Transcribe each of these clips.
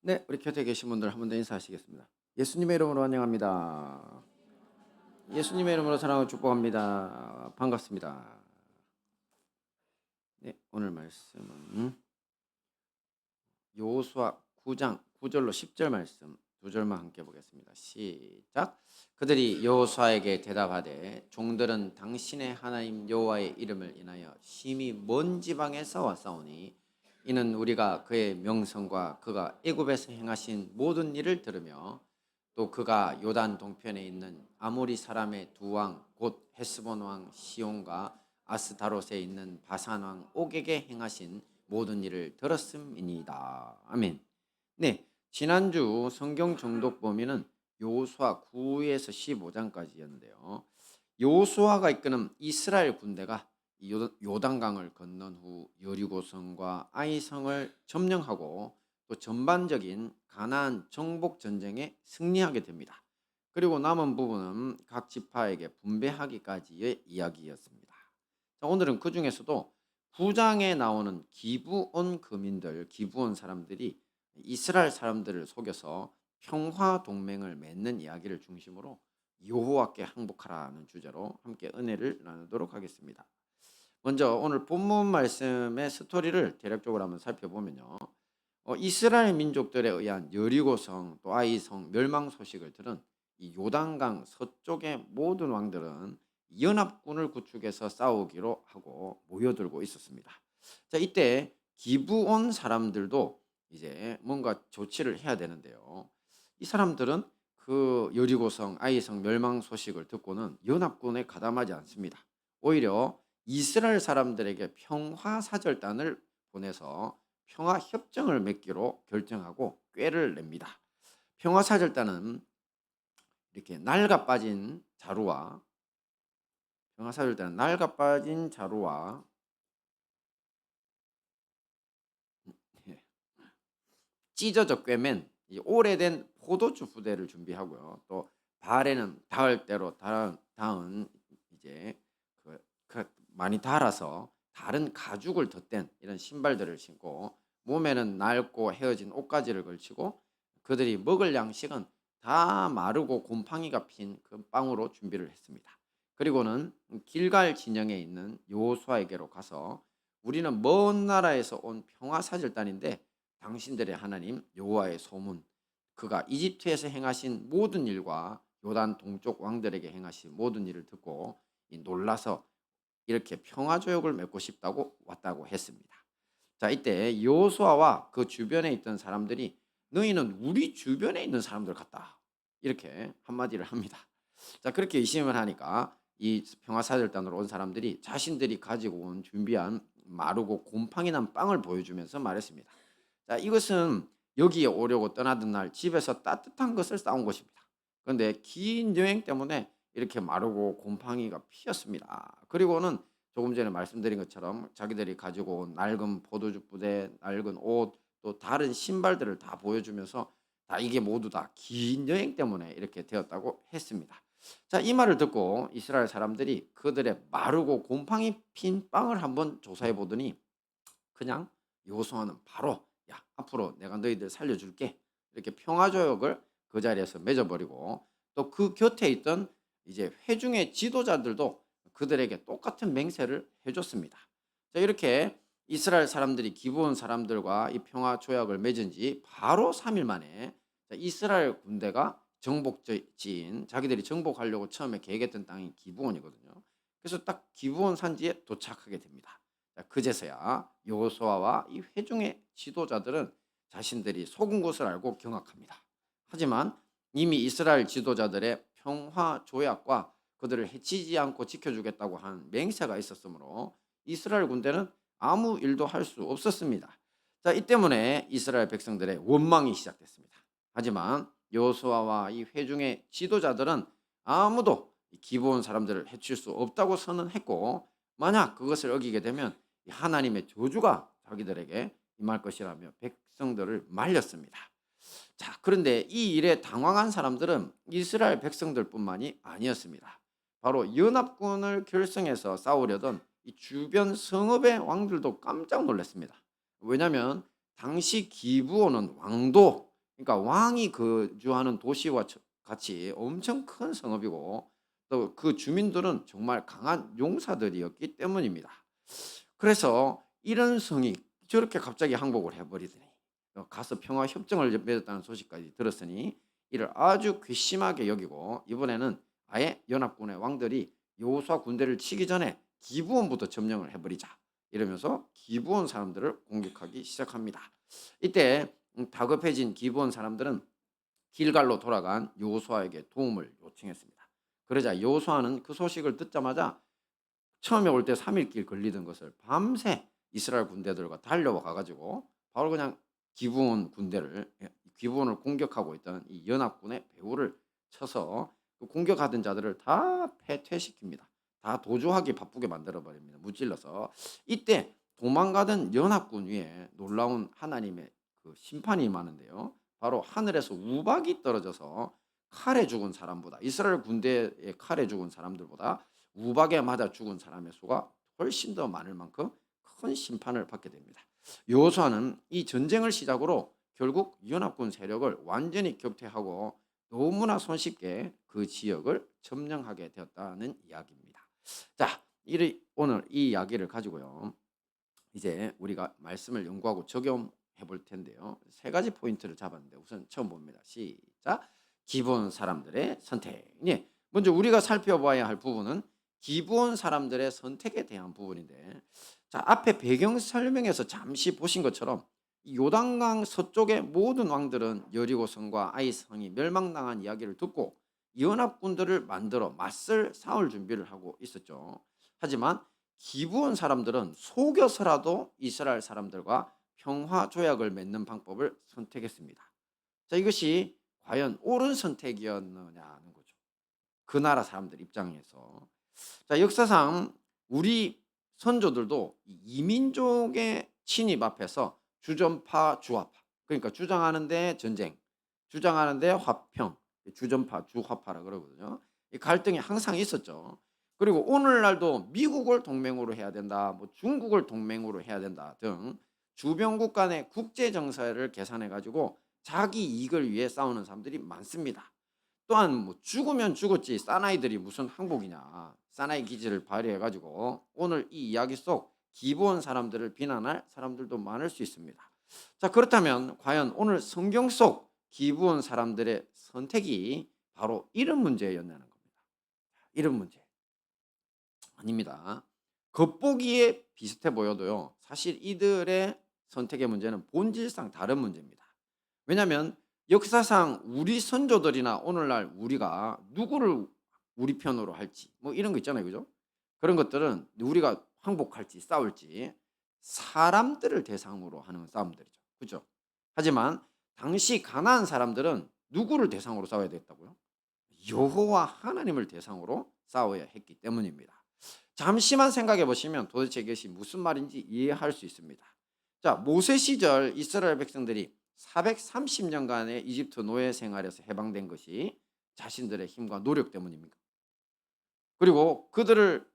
네, 우리 곁에 계신 분들 한 번 더 인사하시겠습니다. 예수님의 이름으로 환영합니다. 예수님의 이름으로 사랑을 축복합니다. 반갑습니다. 네, 오늘 말씀은 여호수아 9장 9절로 10절 말씀 두 절만 함께 보겠습니다. 시작. 그들이 여호수아에게 대답하되 종들은 당신의 하나님 여호와의 이름을 인하여 심히 먼 지방에서 왔사오니 이는 우리가 그의 명성과 그가 애굽에서 행하신 모든 일을 들으며 또 그가 요단 동편에 있는 아모리 사람의 두 왕 곧 헤스본 왕 시온과 아스타롯에 있는 바산 왕 옥에게 행하신 모든 일을 들었음이니이다. 아멘. 네, 지난주 성경 정독 범위는 여호수아 9에서 15장까지였는데요. 여호수아가 이끄는 이스라엘 군대가 요단강을 건넌 후 여리고성과 아이성을 점령하고 또 전반적인 가나안 정복 전쟁에 승리하게 됩니다. 그리고 남은 부분은 각 지파에게 분배하기까지의 이야기였습니다. 자, 오늘은 그 중에서도 9장에 나오는 기브온 거민들, 기브온 사람들이 이스라엘 사람들을 속여서 평화 동맹을 맺는 이야기를 중심으로 여호와께 항복하라는 주제로 함께 은혜를 나누도록 하겠습니다. 먼저 오늘 본문 말씀의 스토리를 대략적으로 한번 살펴보면요. 이스라엘 민족들에 의한 여리고성 또 아이성 멸망 소식을 들은 이 요단강 서쪽의 모든 왕들은 연합군을 구축해서 싸우기로 하고 모여들고 있었습니다. 자, 이때 기브온 사람들도 이제 뭔가 조치를 해야 되는데요. 이 사람들은 그 여리고성 아이성 멸망 소식을 듣고는 연합군에 가담하지 않습니다. 오히려 이스라엘 사람들에게 평화 사절단을 보내서 평화 협정을 맺기로 결정하고 꾀를 냅니다. 평화 사절단은 이렇게 낡아 빠진 자루와 평화 사절단은 낡아 빠진 자루와 예, 찢어져 꿰맨 이 오래된 포도주 부대를 준비하고요. 또 발에는 닿을 대로 닿은 이제 그 많이 닳아서 다른 가죽을 덧댄 이런 신발들을 신고 몸에는 낡고 헤어진 옷가지를 걸치고 그들이 먹을 양식은 다 마르고 곰팡이가 핀 그 빵으로 준비를 했습니다. 그리고는 길갈 진영에 있는 여호수아에게로 가서 우리는 먼 나라에서 온 평화 사절단인데 당신들의 하나님 여호와의 소문 그가 이집트에서 행하신 모든 일과 요단 동쪽 왕들에게 행하신 모든 일을 듣고 놀라서 이렇게 평화 조약을 맺고 싶다고 왔다고 했습니다. 자, 이때 여호수아와 그 주변에 있던 사람들이 너희는 우리 주변에 있는 사람들 같다. 이렇게 한마디를 합니다. 자, 그렇게 의심을 하니까 이 평화사절단으로 온 사람들이 자신들이 가지고 온 준비한 마르고 곰팡이 난 빵을 보여주면서 말했습니다. 자, 이것은 여기에 오려고 떠나던 날 집에서 따뜻한 것을 싸온 것입니다. 그런데 긴 여행 때문에 이렇게 마르고 곰팡이가 피었습니다. 그리고는 조금 전에 말씀드린 것처럼 자기들이 가지고 온 낡은 포도주 부대, 낡은 옷, 또 다른 신발들을 다 보여주면서 다 이게 모두 다 긴 여행 때문에 이렇게 되었다고 했습니다. 자, 이 말을 듣고 이스라엘 사람들이 그들의 마르고 곰팡이 핀 빵을 한번 조사해 보더니 그냥 여호수아는 바로 야 앞으로 내가 너희들 살려줄게 이렇게 평화조약을 그 자리에서 맺어버리고 또 그 곁에 있던 이제 회중의 지도자들도 그들에게 똑같은 맹세를 해줬습니다. 자, 이렇게 이스라엘 사람들이 기브온 사람들과 이 평화조약을 맺은 지 바로 3일 만에 이스라엘 군대가 정복지인 자기들이 정복하려고 처음에 계획했던 땅이 기브온이거든요. 그래서 딱 기브온 산지에 도착하게 됩니다. 자, 그제서야 여호수아와 이 회중의 지도자들은 자신들이 속은 것을 알고 경악합니다. 하지만 이미 이스라엘 지도자들의 평화 조약과 그들을 해치지 않고 지켜주겠다고 한 맹세가 있었으므로 이스라엘 군대는 아무 일도 할 수 없었습니다. 자, 이 때문에 이스라엘 백성들의 원망이 시작됐습니다. 하지만 여호수아와 이 회중의 지도자들은 아무도 기브온 사람들을 해칠 수 없다고 선언했고 만약 그것을 어기게 되면 하나님의 저주가 자기들에게 임할 것이라며 백성들을 말렸습니다. 자, 그런데 이 일에 당황한 사람들은 이스라엘 백성들뿐만이 아니었습니다. 바로 연합군을 결성해서 싸우려던 이 주변 성읍의 왕들도 깜짝 놀랐습니다. 왜냐하면 당시 기브온은 왕도 그러니까 왕이 거주하는 도시와 같이 엄청 큰 성읍이고 또 그 주민들은 정말 강한 용사들이었기 때문입니다. 그래서 이런 성이 저렇게 갑자기 항복을 해버리더니 가서 평화 협정을 맺었다는 소식까지 들었으니 이를 아주 괘씸하게 여기고 이번에는 아예 연합군의 왕들이 여호수아 군대를 치기 전에 기브온부터 점령을 해버리자 이러면서 기브온 사람들을 공격하기 시작합니다. 이때 다급해진 기브온 사람들은 길갈로 돌아간 여호수아에게 도움을 요청했습니다. 그러자 여호수아는 그 소식을 듣자마자 처음에 올 때 3일 길 걸리던 것을 밤새 이스라엘 군대들과 달려와 가가지고 바로 그냥 기브온 군대를 기브온을 공격하고 있던 이 연합군의 배후를 쳐서 그 공격하던 자들을 다 패퇴시킵니다. 다 도주하기 바쁘게 만들어 버립니다. 무찔러서 이때 도망가던 연합군 위에 놀라운 하나님의 그 심판이 임하는데요. 바로 하늘에서 우박이 떨어져서 칼에 죽은 사람보다 이스라엘 군대의 칼에 죽은 사람들보다 우박에 맞아 죽은 사람의 수가 훨씬 더 많을 만큼 큰 심판을 받게 됩니다. 여호수아는 이 전쟁을 시작으로 결국 연합군 세력을 완전히 격퇴하고 너무나 손쉽게 그 지역을 점령하게 되었다는 이야기입니다. 자, 오늘 이 이야기를 가지고요. 이제 우리가 말씀을 연구하고 적용해 볼 텐데요. 세 가지 포인트를 잡았는데 우선 처음 봅니다. 시작. 기브온 사람들의 선택. 예. 먼저 우리가 살펴봐야 할 부분은 기브온 사람들의 선택에 대한 부분인데, 자, 앞에 배경 설명에서 잠시 보신 것처럼 이 요단강 서쪽의 모든 왕들은 여리고 성과 아이 성이 멸망당한 이야기를 듣고 연합군들을 만들어 맞설 싸울 준비를 하고 있었죠. 하지만 기브온 사람들은 속여서라도 이스라엘 사람들과 평화 조약을 맺는 방법을 선택했습니다. 자, 이것이 과연 옳은 선택이었느냐는 거죠. 그 나라 사람들 입장에서. 자, 역사상 우리 선조들도 이민족의 침입 앞에서 주전파, 주화파, 그러니까 주장하는데 전쟁, 주장하는데 화평, 주전파, 주화파라 그러거든요. 이 갈등이 항상 있었죠. 그리고 오늘날도 미국을 동맹으로 해야 된다, 뭐 중국을 동맹으로 해야 된다 등 주변국 간의 국제 정세를 계산해 가지고 자기 이익을 위해 싸우는 사람들이 많습니다. 또한 뭐 죽으면 죽었지 사나이들이 무슨 항복이냐, 사나이 기질을 발휘해 가지고 오늘 이 이야기 속 기브온 사람들을 비난할 사람들도 많을 수 있습니다. 자, 그렇다면 과연 오늘 성경 속 기브온 사람들의 선택이 바로 이런 문제였냐는 겁니다. 이런 문제 아닙니다. 겉보기에 비슷해 보여도요, 사실 이들의 선택의 문제는 본질상 다른 문제입니다. 왜냐하면 역사상 우리 선조들이나 오늘날 우리가 누구를 우리 편으로 할지 뭐 이런 거 있잖아요, 그죠? 그런 것들은 우리가 항복할지 싸울지 사람들을 대상으로 하는 싸움들이죠, 그죠? 하지만 당시 가나안 사람들은 누구를 대상으로 싸워야 됐다고요? 여호와 하나님을 대상으로 싸워야 했기 때문입니다. 잠시만 생각해 보시면 도대체 이것이 무슨 말인지 이해할 수 있습니다. 자, 모세 시절 이스라엘 백성들이 430년간의 이집트 노예 생활에서 해방된 것이 자신들의 힘과 노력 때문입니까? 그리고 그들을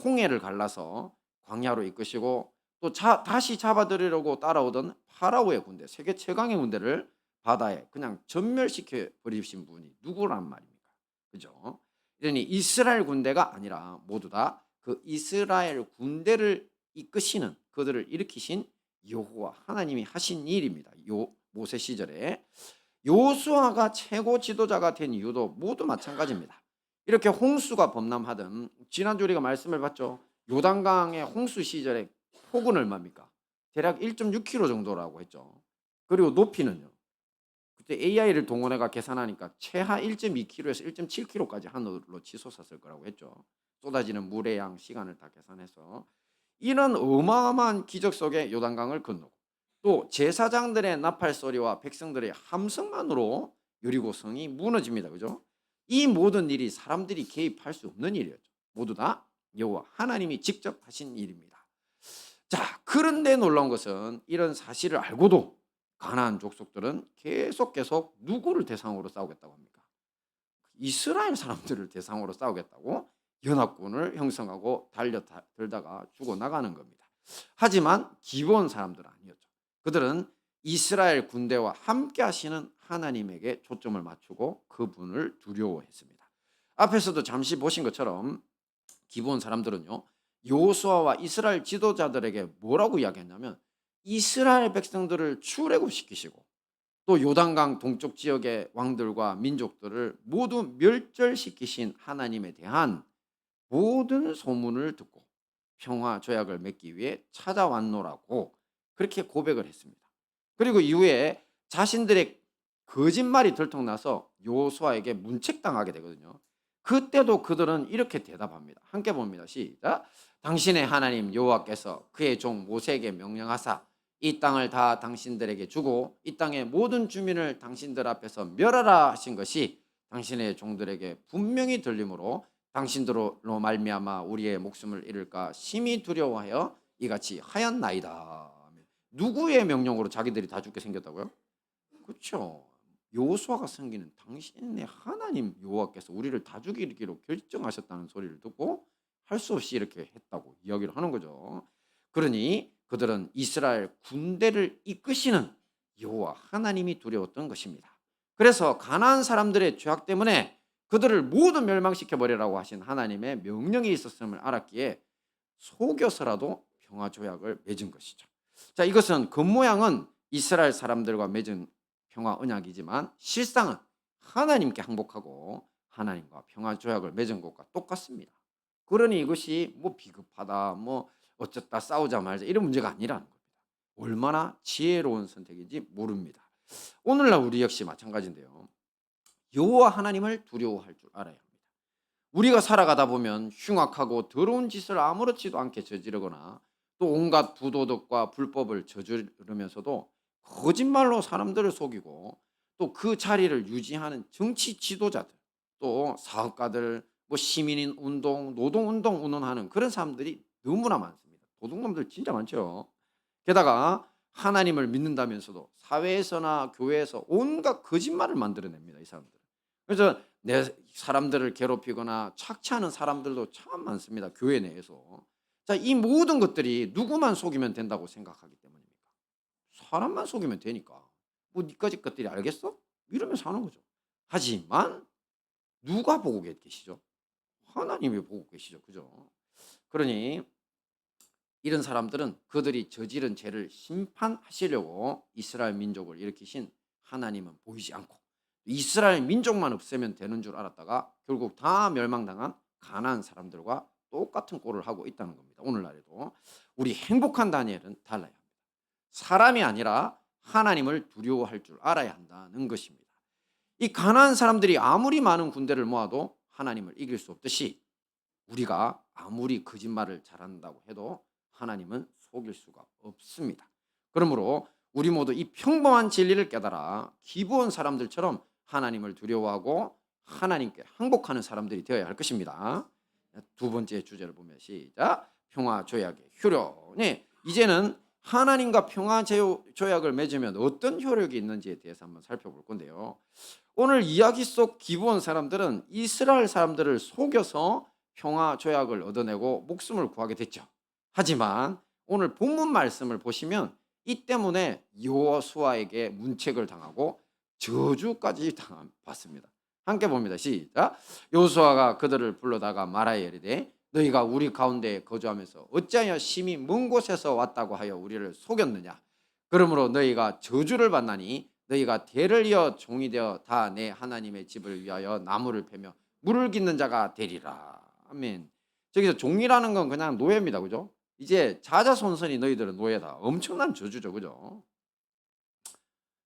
홍해를 갈라서 광야로 이끄시고 또 다시 잡아들이려고 따라오던 파라오의 군대, 세계 최강의 군대를 바다에 그냥 전멸시켜 버리신 분이 누구란 말입니까? 그죠? 이러니 이스라엘 군대가 아니라 모두 다 그 이스라엘 군대를 이끄시는, 그들을 일으키신 여호와 하나님이 하신 일입니다. 모세 시절에 요수아가 최고 지도자가 된 이유도 모두 마찬가지입니다. 이렇게 홍수가 범람하던 지난주 우리가 말씀을 봤죠. 요단강의 홍수 시절에 폭은 얼마입니까? 대략 1.6km 정도라고 했죠. 그리고 높이는요. 그때 AI를 동원해가 계산하니까 최하 1.2km에서 1.7km까지 하늘로 치솟았을 거라고 했죠. 쏟아지는 물의 양, 시간을 다 계산해서 이런 어마어마한 기적 속에 요단강을 건너고 또 제사장들의 나팔 소리와 백성들의 함성만으로 여리고성이 무너집니다. 그죠? 이 모든 일이 사람들이 개입할 수 없는 일이었죠. 모두 다 여호와 하나님이 직접 하신 일입니다. 자, 그런데 놀라운 것은 이런 사실을 알고도 가나안 족속들은 계속 누구를 대상으로 싸우겠다고 합니까? 이스라엘 사람들을 대상으로 싸우겠다고 연합군을 형성하고 달려들다가 죽어나가는 겁니다. 하지만 기브온 사람들은 아니었죠. 그들은 이스라엘 군대와 함께 하시는 하나님에게 초점을 맞추고 그분을 두려워했습니다. 앞에서도 잠시 보신 것처럼 기브온 사람들은요, 여호수아와 이스라엘 지도자들에게 뭐라고 이야기했냐면 이스라엘 백성들을 출애굽시키시고 또 요단강 동쪽 지역의 왕들과 민족들을 모두 멸절시키신 하나님에 대한 모든 소문을 듣고 평화 조약을 맺기 위해 찾아왔노라고 그렇게 고백을 했습니다. 그리고 이후에 자신들의 거짓말이 들통나서 여호수아에게 문책당하게 되거든요. 그때도 그들은 이렇게 대답합니다. 함께 봅니다. 시작. 당신의 하나님 여호와께서 그의 종 모세에게 명령하사 이 땅을 다 당신들에게 주고 이 땅의 모든 주민을 당신들 앞에서 멸하라 하신 것이 당신의 종들에게 분명히 들리므로 당신들로 말미암아 우리의 목숨을 잃을까 심히 두려워하여 이같이 하였나이다. 누구의 명령으로 자기들이 다 죽게 생겼다고요? 그렇죠. 여호수아가 섬기는 당신의 하나님 여호와께서 우리를 다 죽이기로 결정하셨다는 소리를 듣고 할 수 없이 이렇게 했다고 이야기를 하는 거죠. 그러니 그들은 이스라엘 군대를 이끄시는 여호와 하나님이 두려웠던 것입니다. 그래서 가나안 사람들의 죄악 때문에 그들을 모두 멸망시켜 버리라고 하신 하나님의 명령이 있었음을 알았기에 속여서라도 평화 조약을 맺은 것이죠. 자, 이것은 겉모양은 이스라엘 사람들과 맺은 평화 언약이지만 실상은 하나님께 항복하고 하나님과 평화 조약을 맺은 것과 똑같습니다. 그러니 이것이 뭐 비겁하다, 뭐 어쩌다 싸우자 말자 이런 문제가 아니라는 겁니다. 얼마나 지혜로운 선택인지 모릅니다. 오늘날 우리 역시 마찬가지인데요. 여호와 하나님을 두려워할 줄 알아야 합니다. 우리가 살아가다 보면 흉악하고 더러운 짓을 아무렇지도 않게 저지르거나 또 온갖 부도덕과 불법을 저지르면서도 거짓말로 사람들을 속이고 또 그 자리를 유지하는 정치 지도자들 또 사업가들 뭐 시민인 운동 노동운동 운운하는 그런 사람들이 너무나 많습니다. 도둑놈들 진짜 많죠. 게다가 하나님을 믿는다면서도 사회에서나 교회에서 온갖 거짓말을 만들어냅니다. 이 사람들. 그래서 내 사람들을 괴롭히거나 착취하는 사람들도 참 많습니다. 교회 내에서. 자, 이 모든 것들이 누구만 속이면 된다고 생각하기 때문입니까? 사람만 속이면 되니까. 뭐 니까지 것들이 알겠어? 이러면서 하는 거죠. 하지만 누가 보고 계시죠? 하나님이 보고 계시죠. 그죠? 그러니 이런 사람들은 그들이 저지른 죄를 심판하시려고 이스라엘 민족을 일으키신 하나님은 보이지 않고 이스라엘 민족만 없애면 되는 줄 알았다가 결국 다 멸망당한 가나안 사람들과 똑같은 꼴을 하고 있다는 겁니다. 오늘날에도 우리 행복한 다니엘은 달라야 합니다. 사람이 아니라 하나님을 두려워할 줄 알아야 한다는 것입니다. 이 가나안 사람들이 아무리 많은 군대를 모아도 하나님을 이길 수 없듯이 우리가 아무리 거짓말을 잘한다고 해도 하나님은 속일 수가 없습니다. 그러므로 우리 모두 이 평범한 진리를 깨달아 기브온 사람들처럼 하나님을 두려워하고 하나님께 항복하는 사람들이 되어야 할 것입니다. 두 번째 주제를 보면 시작. 평화 조약의 효력이 이제는 하나님과 평화 조약을 맺으면 어떤 효력이 있는지에 대해서 한번 살펴볼 건데요. 오늘 이야기 속 기브온 사람들은 이스라엘 사람들을 속여서 평화 조약을 얻어내고 목숨을 구하게 됐죠. 하지만 오늘 본문 말씀을 보시면 이 때문에 여호수아에게 문책을 당하고 저주까지 받습니다. 함께 봅니다. 시작. 여호수아가 그들을 불러다가 말하여 이르되 너희가 우리 가운데 거주하면서 어찌하여 심히 먼 곳에서 왔다고 하여 우리를 속였느냐. 그러므로 너희가 저주를 받나니 너희가 대를 이어 종이 되어 다 내 하나님의 집을 위하여 나무를 패며 물을 깃는 자가 되리라. 아멘. 저기서 종이라는 건 그냥 노예입니다. 그죠? 이제 자자손손이 너희들은 노예다. 엄청난 저주죠. 그죠?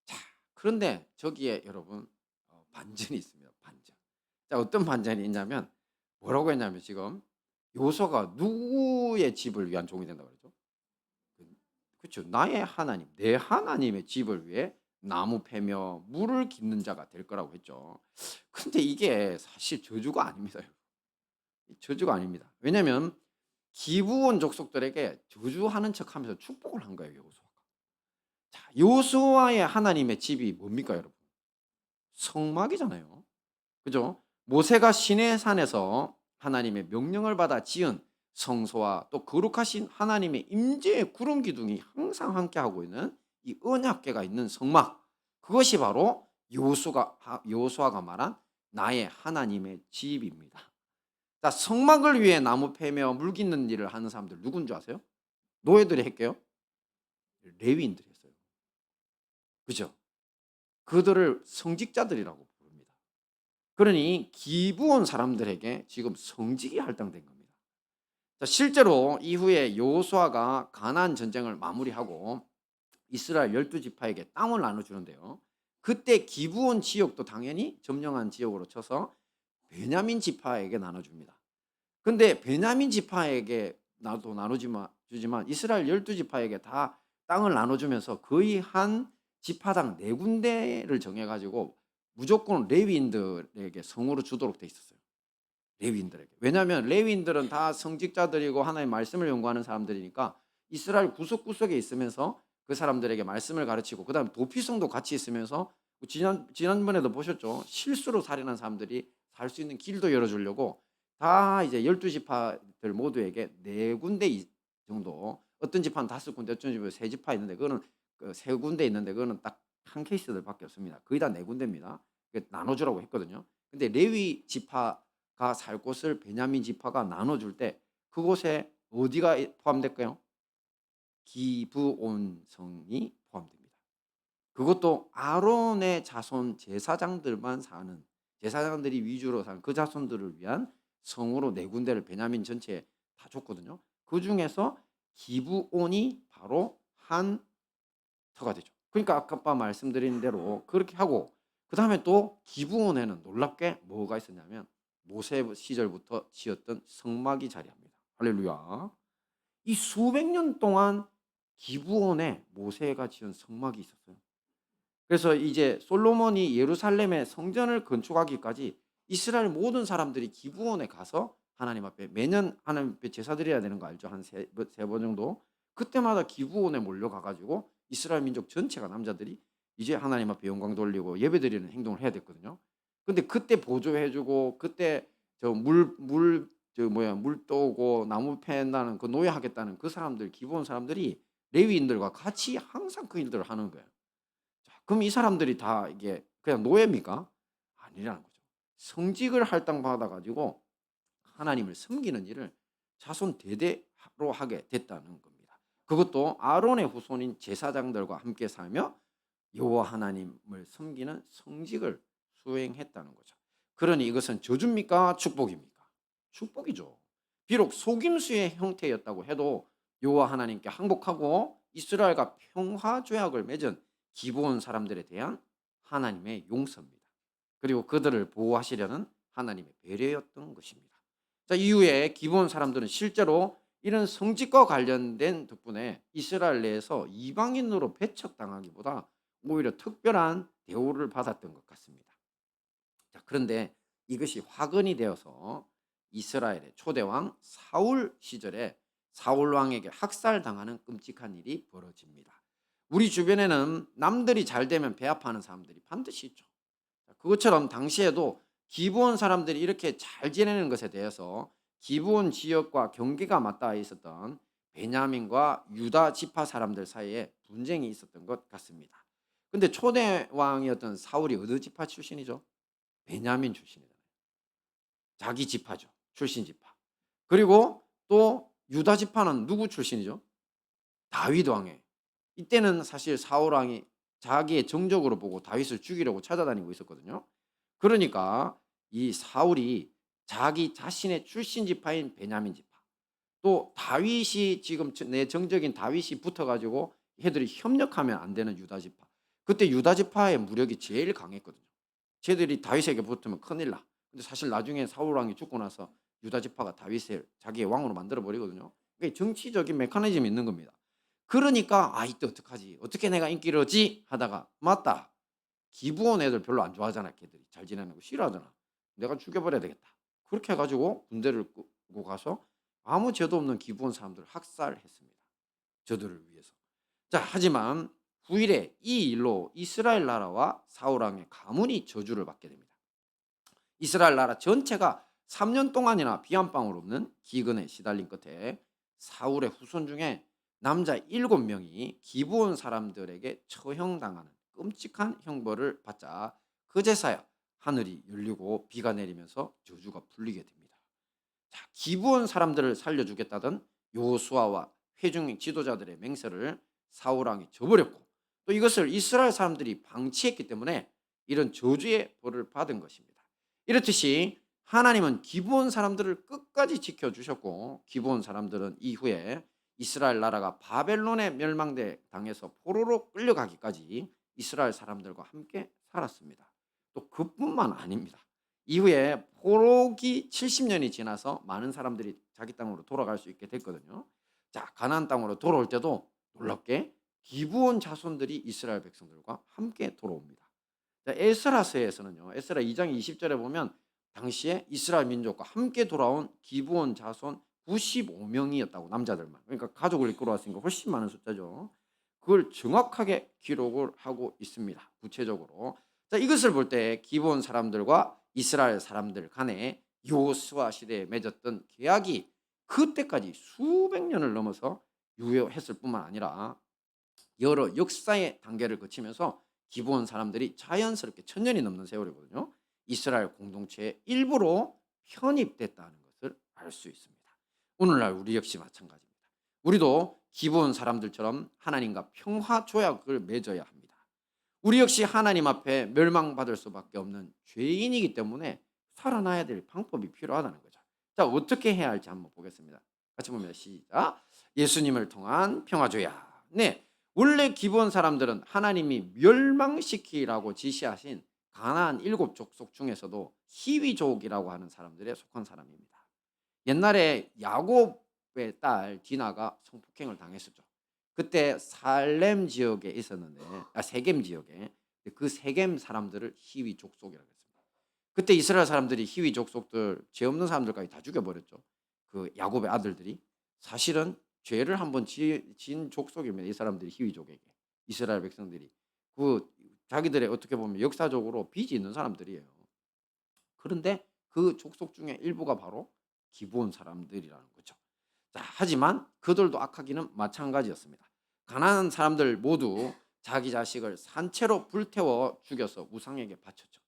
자, 그런데 저기에 여러분 반전이 있습니다. 반전. 자, 어떤 반전이 있냐면 뭐라고 했냐면 지금 요소가 누구의 집을 위한 종이 된다고 그러죠? 그렇죠. 나의 하나님, 내 하나님의 집을 위해 나무 패며 물을 깃는 자가 될 거라고 했죠. 근데 이게 사실 저주가 아닙니다. 저주가 아닙니다. 왜냐하면 기브온 족속들에게 저주하는 척하면서 축복을 한 거예요. 여호수아가. 자, 여호수아의 하나님의 집이 뭡니까, 여러분? 성막이잖아요. 그죠? 모세가 시내산에서 하나님의 명령을 받아 지은 성소와 또 거룩하신 하나님의 임재의 구름 기둥이 항상 함께 하고 있는 이 언약궤가 있는 성막, 그것이 바로 여호수아가 말한 나의 하나님의 집입니다. 자, 성막을 위해 나무 패며 물 깃는 일을 하는 사람들 누군 줄 아세요? 노예들이 했게요? 레위인들이 했어요. 그죠? 그들을 성직자들이라고 부릅니다. 그러니 기브온 사람들에게 지금 성직이 할당된 겁니다. 자, 실제로 이후에 여호수아가 가나안 전쟁을 마무리하고 이스라엘 12지파에게 땅을 나눠주는데요. 그때 기브온 지역도 당연히 점령한 지역으로 쳐서 베냐민 지파에게 나눠줍니다. 근데 베냐민 지파에게 나도 주지만 이스라엘 12지파에게 다 땅을 나눠주면서 거의 한 지파당 4군데를 정해가지고 무조건 레위인들에게 성으로 주도록 돼 있었어요. 레위인들에게. 왜냐하면 레위인들은 다 성직자들이고 하나님의 말씀을 연구하는 사람들이니까 이스라엘 구석구석에 있으면서 그 사람들에게 말씀을 가르치고, 그 다음에 도피성도 같이 있으면서 지난번에도 보셨죠. 실수로 살인한 사람들이 살 수 있는 길도 열어주려고 다 이제 12지파들 모두에게 4군데 정도, 어떤 지파는 5군데, 어떤 지파는 3지파 있는데 그거는 3군데 있는데 그거는 딱 한 케이스들밖에 없습니다. 거의 다 4군데입니다. 나눠주라고 했거든요. 근데 레위 지파가 살 곳을 베냐민 지파가 나눠줄 때 그곳에 어디가 포함될까요? 기브온 성이 포함됩니다. 그것도 아론의 자손 제사장들만 사는, 제사장들이 위주로 사는 그 자손들을 위한 성으로 4군데를 베냐민 전체에 다 줬거든요. 그 중에서 기브온이 바로 한 터가 되죠. 그러니까 아까 말씀드린 대로 그렇게 하고, 그 다음에 또 기브온에는 놀랍게 뭐가 있었냐면 모세 시절부터 지었던 성막이 자리합니다. 할렐루야. 이 수백 년 동안 기브온에 모세가 지은 성막이 있었어요. 그래서 이제 솔로몬이 예루살렘에 성전을 건축하기까지 이스라엘 모든 사람들이 기브온에 가서 하나님 앞에 매년 하나님 앞에 제사 드려야 되는 거 알죠? 한 세 번 정도. 그때마다 기브온에 몰려가 가지고 이스라엘 민족 전체가, 남자들이 이제 하나님 앞에 영광 돌리고 예배드리는 행동을 해야 됐거든요. 근데 그때 보조해 주고, 그때 물 떠오고 나무 팬다는 그 노예하겠다는 그 사람들, 기브온 사람들이 레위인들과 같이 항상 그 일들을 하는 거예요. 자, 그럼 이 사람들이 다 이게 그냥 노예입니까? 아니라는 거죠. 성직을 할당받아 가지고 하나님을 섬기는 일을 자손 대대로 하게 됐다는 겁니다. 그것도 아론의 후손인 제사장들과 함께 살며 여호와 하나님을 섬기는 성직을 수행했다는 거죠. 그러니 이것은 저주입니까? 축복입니까? 축복이죠. 비록 속임수의 형태였다고 해도 여호와 하나님께 항복하고 이스라엘과 평화 조약을 맺은 기브온 사람들에 대한 하나님의 용서입니다. 그리고 그들을 보호하시려는 하나님의 배려였던 것입니다. 자, 이후에 기브온 사람들은 실제로 이런 성직과 관련된 덕분에 이스라엘 내에서 이방인으로 배척당하기보다 오히려 특별한 대우를 받았던 것 같습니다. 자, 그런데 이것이 화근이 되어서 이스라엘의 초대왕 사울 시절에 사울 왕에게 학살당하는 끔찍한 일이 벌어집니다. 우리 주변에는 남들이 잘 되면 배아파하는 사람들이 반드시 있죠. 그것처럼 당시에도 기브온 사람들이 이렇게 잘 지내는 것에 대해서 기브온 지역과 경계가 맞닿아 있었던 베냐민과 유다 지파 사람들 사이에 분쟁이 있었던 것 같습니다. 근데 초대 왕이었던 사울이 어느 지파 출신이죠? 베냐민 출신이잖아요. 자기 지파죠. 출신 지파. 그리고 또 유다 지파는 누구 출신이죠? 다윗 왕의. 이때는 사실 사울 왕이 자기의 정적으로 보고 다윗을 죽이려고 찾아다니고 있었거든요. 그러니까 이 사울이 자기 자신의 출신 지파인 베냐민 지파, 또 다윗이 지금 내 정적인 다윗이 붙어가지고 얘들이 협력하면 안 되는 유다 지파. 그때 유다 지파의 무력이 제일 강했거든요. 쟤들이 다윗에게 붙으면 큰일 나. 근데 사실 나중에 사울 왕이 죽고 나서 유다 지파가 다윗을 자기의 왕으로 만들어 버리거든요. 그게 정치적인 메커니즘이 있는 겁니다. 그러니까 이때 어떡하지? 어떻게 내가 인기를 얻지? 하다가 맞다. 기브온 애들 별로 안 좋아하잖아. 걔들이 잘 지내는 거 싫어하잖아. 내가 죽여버려야 되겠다. 그렇게 해가지고 군대를 끌고 가서 아무 죄도 없는 기브온 사람들을 학살했습니다. 저들을 위해서. 자, 하지만 후일에 이 일로 이스라엘 나라와 사울 왕의 가문이 저주를 받게 됩니다. 이스라엘 나라 전체가 3년 동안이나 비 한 방울 없는 기근에 시달린 끝에 사울의 후손 중에 남자 7명이 기브온 사람들에게 처형당하는 끔찍한 형벌을 받자 그제서야 하늘이 열리고 비가 내리면서 저주가 풀리게 됩니다. 자, 기브온 사람들을 살려주겠다던 요수아와 회중 지도자들의 맹세를 사울 왕이 저버렸고, 또 이것을 이스라엘 사람들이 방치했기 때문에 이런 저주의 벌을 받은 것입니다. 이렇듯이 하나님은 기브온 사람들을 끝까지 지켜주셨고, 기브온 사람들은 이후에 이스라엘 나라가 바벨론의 멸망대 당해서 포로로 끌려가기까지 이스라엘 사람들과 함께 살았습니다. 또 그뿐만 아닙니다. 이후에 포로기 70년이 지나서 많은 사람들이 자기 땅으로 돌아갈 수 있게 됐거든요. 자, 가나안 땅으로 돌아올 때도 놀랍게 기브온 자손들이 이스라엘 백성들과 함께 돌아옵니다. 자, 에스라서에서는요. 에스라 2장 20절에 보면 당시에 이스라엘 민족과 함께 돌아온 기브온 자손 95명이었다고, 남자들만. 그러니까 가족을 이끌어 왔으니까 훨씬 많은 숫자죠. 그걸 정확하게 기록을 하고 있습니다. 구체적으로. 자, 이것을 볼 때 기브온 사람들과 이스라엘 사람들 간에 요수아 시대에 맺었던 계약이 그때까지 수백 년을 넘어서 유효했을 뿐만 아니라 여러 역사의 단계를 거치면서 기브온 사람들이 자연스럽게 1000년이 넘는 세월이거든요. 이스라엘 공동체의 일부로 편입됐다는 것을 알 수 있습니다. 오늘날 우리 역시 마찬가지입니다. 우리도 기브온 사람들처럼 하나님과 평화 조약을 맺어야 합니다. 우리 역시 하나님 앞에 멸망받을 수밖에 없는 죄인이기 때문에 살아나야 될 방법이 필요하다는 거죠. 자, 어떻게 해야 할지 한번 보겠습니다. 같이 보면 시작. 예수님을 통한 평화조약. 네, 원래 기본 사람들은 하나님이 멸망시키라고 지시하신 가나안 7족속 중에서도 히위족이라고 하는 사람들에 속한 사람입니다. 옛날에 야곱의 딸 디나가 성폭행을 당했었죠. 그때 살렘 지역에 있었는데, 세겜 지역에, 그 세겜 사람들을 히위 족속이라고 했습니다. 그때 이스라엘 사람들이 히위 족속들, 죄 없는 사람들까지 다 죽여버렸죠. 그 야곱의 아들들이. 사실은 죄를 한번 지은 족속입니다. 이 사람들이 히위족에게, 이스라엘 백성들이. 그 자기들의 어떻게 보면 역사적으로 빚이 있는 사람들이에요. 그런데 그 족속 중에 일부가 바로 기브온 사람들이라는 거죠. 자, 하지만 그들도 악하기는 마찬가지였습니다. 가난한 사람들 모두 자기 자식을 산채로 불태워 죽여서 우상에게 바쳤죠.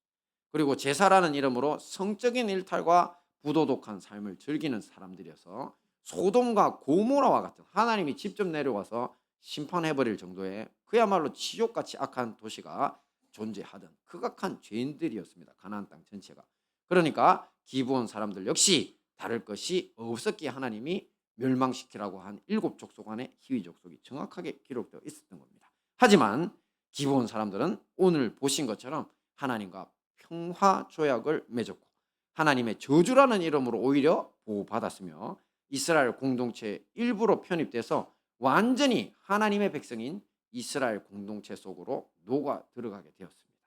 그리고 제사라는 이름으로 성적인 일탈과 부도덕한 삶을 즐기는 사람들이어서 소돔과 고모라와 같은, 하나님이 직접 내려와서 심판해버릴 정도의 그야말로 지옥같이 악한 도시가 존재하던 극악한 죄인들이었습니다. 가나안 땅 전체가. 그러니까 기브온 사람들 역시 다를 것이 없었기에 하나님이 멸망시키라고 한 7족속 안에 히위 족속이 정확하게 기록되어 있었던 겁니다. 하지만 기브온 사람들은 오늘 보신 것처럼 하나님과 평화 조약을 맺었고 하나님의 저주라는 이름으로 오히려 보호받았으며 이스라엘 공동체 일부로 편입돼서 완전히 하나님의 백성인 이스라엘 공동체 속으로 녹아 들어가게 되었습니다.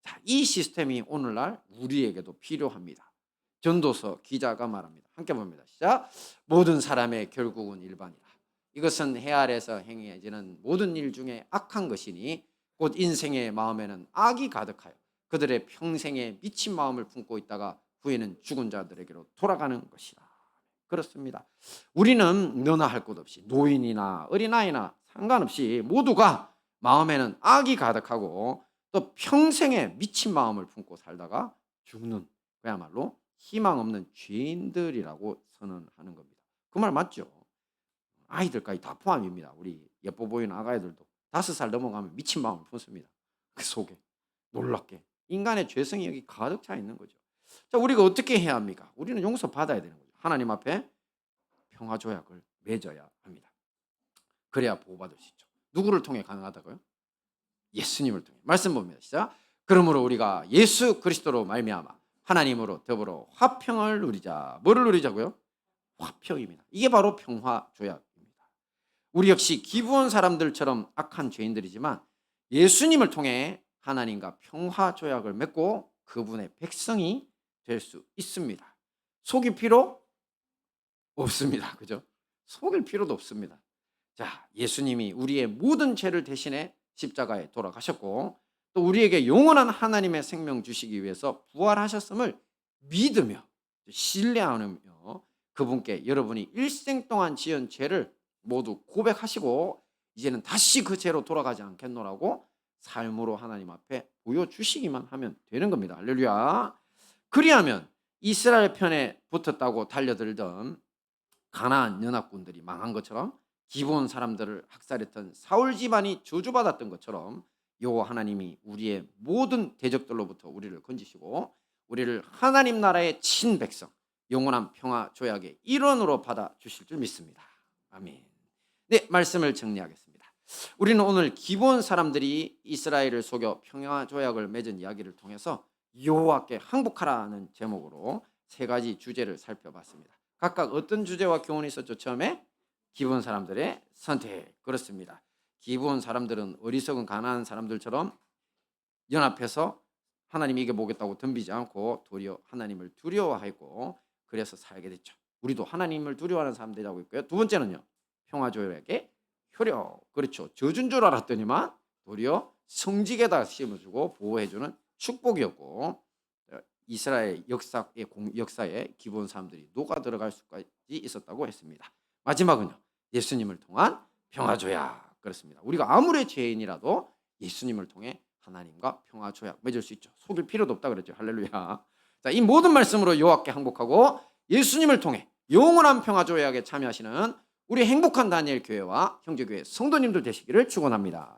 자, 이 시스템이 오늘날 우리에게도 필요합니다. 전도서 기자가 말합니다. 함께 봅니다. 시작. 모든 사람의 결국은 일반이라. 이것은 해 아래에서 행해지는 모든 일 중에 악한 것이니 곧 인생의 마음에는 악이 가득하여 그들의 평생에 미친 마음을 품고 있다가 후에는 죽은 자들에게로 돌아가는 것이라. 그렇습니다. 우리는 너나 할 것 없이 노인이나 어린아이나 상관없이 모두가 마음에는 악이 가득하고 또 평생에 미친 마음을 품고 살다가 죽는, 그야말로 희망 없는 죄인들이라고 선언하는 겁니다. 그 말 맞죠? 아이들까지 다 포함입니다. 우리 예뻐 보이는 아가이들도 5살 넘어가면 미친 마음을 품습니다. 그 속에 놀랍게 인간의 죄성이 여기 가득 차 있는 거죠. 자, 우리가 어떻게 해야 합니까? 우리는 용서받아야 되는 거죠. 하나님 앞에 평화 조약을 맺어야 합니다. 그래야 보호받을 수 있죠. 누구를 통해 가능하다고요? 예수님을 통해. 말씀 봅니다. 시작. 그러므로 우리가 예수 그리스도로 말미암아 하나님으로 더불어 화평을 누리자. 뭐를 누리자고요? 화평입니다. 이게 바로 평화 조약입니다. 우리 역시 기브온 사람들처럼 악한 죄인들이지만 예수님을 통해 하나님과 평화 조약을 맺고 그분의 백성이 될 수 있습니다. 속일 필요 없습니다. 그죠? 속일 필요도 없습니다. 자, 예수님이 우리의 모든 죄를 대신해 십자가에 돌아가셨고 또 우리에게 영원한 하나님의 생명 주시기 위해서 부활하셨음을 믿으며 신뢰하며 그분께 여러분이 일생 동안 지은 죄를 모두 고백하시고 이제는 다시 그 죄로 돌아가지 않겠노라고 삶으로 하나님 앞에 보여주시기만 하면 되는 겁니다. 할렐루야. 그리하면 이스라엘 편에 붙었다고 달려들던 가나안 연합군들이 망한 것처럼 기브온 사람들을 학살했던 사울 집안이 저주받았던 것처럼 여호와 하나님이 우리의 모든 대적들로부터 우리를 건지시고 우리를 하나님 나라의 친백성 영원한 평화 조약의 일원으로 받아 주실 줄 믿습니다. 아멘. 네, 말씀을 정리하겠습니다. 우리는 오늘 기브온 사람들이 이스라엘을 속여 평화 조약을 맺은 이야기를 통해서 여호와께 항복하라는 제목으로 세 가지 주제를 살펴봤습니다. 각각 어떤 주제와 교훈이 있었죠? 처음에 기브온 사람들의 선택. 그렇습니다. 기브온 사람들은 어리석은 가나안 사람들처럼 연합해서 하나님 이겨보겠다고 덤비지 않고 도리어 하나님을 두려워하고 그래서 살게 됐죠. 우리도 하나님을 두려워하는 사람들이라고 있고요. 두 번째는요, 평화조약의 효력. 그렇죠. 저준 줄 알았더니만 도리어 성직에다 심어주고 보호해주는 축복이었고, 이스라엘 역사에 기브온 사람들이 녹아 들어갈 수까지 있었다고 했습니다. 마지막은요, 예수님을 통한 평화조약. 그렇습니다. 우리가 아무리 죄인이라도 예수님을 통해 하나님과 평화조약 맺을 수 있죠. 속일 필요도 없다 그랬죠. 할렐루야. 자, 이 모든 말씀으로 여호와께 항복하고 예수님을 통해 영원한 평화조약에 참여하시는 우리 행복한 다니엘 교회와 형제교회 성도님들 되시기를 축원합니다.